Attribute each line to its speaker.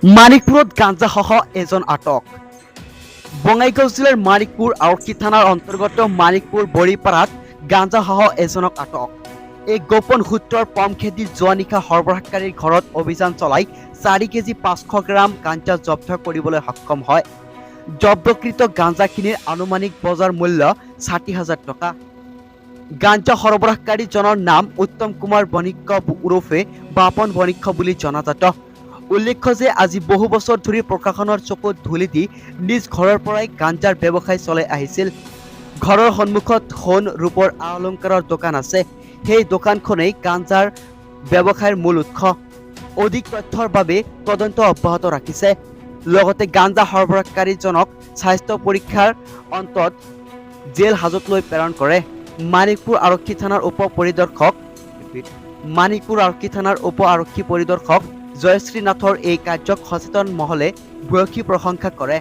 Speaker 1: মানিকপুৰত গাঞ্জাসহ এজন আটক। বঙাইগাঁও জিলাৰ মানিকপুৰ আৰক্ষী থানাৰ অন্তৰ্গত মানিকপুৰ বৰিপাৰাত গাঞ্জাসহ এজনক আটক। এই গোপন সূত্ৰৰ পম খেদি যোৱা নিশা সৰবৰাহকাৰীৰ ঘৰত অভিযান চলাই 4 কেজি 500 গ্ৰাম গাঞ্জা জব্দ কৰিবলৈ সক্ষম হয়। জব্দকৃত গাঞ্জাখিনিৰ আনুমানিক বজাৰ মূল্য 60,000 টকা। গাঞ্জা সৰবৰাহকাৰীজনৰ নাম উত্তম কুমাৰ বণিক্য ওৰফে বাপন বণিক্য বুলি জনাজাত। উল্লেখ্য যে আজি বহু বছৰ ধৰি প্ৰশাসনৰ চকুত ধূলি দি নিজ ঘৰৰ পৰাই গাঞ্জাৰ ব্যৱসায় চলাই আহিছিল। ঘৰৰ সন্মুখত সোণ ৰূপৰ আ অলংকাৰৰ দোকান আছে। সেই দোকানখনেই গাঞ্জাৰ ব্যৱসায়ৰ মূল উৎস। অধিক তথ্যৰ বাবে তদন্ত অব্যাহত ৰাখিছে। লগতে গাঞ্জা সৰবৰাহকাৰীজনক স্বাস্থ্য পৰীক্ষাৰ অন্তত জেল হাজতলৈ প্ৰেৰণ কৰে। মানিকপুৰ আৰক্ষী থানাৰ উপ আৰক্ষী পৰিদৰ্শক জয়শ্ৰী নাথৰ এই কাৰ্যক সচেতন মহলে ভূয়সী প্ৰশংসা কৰে।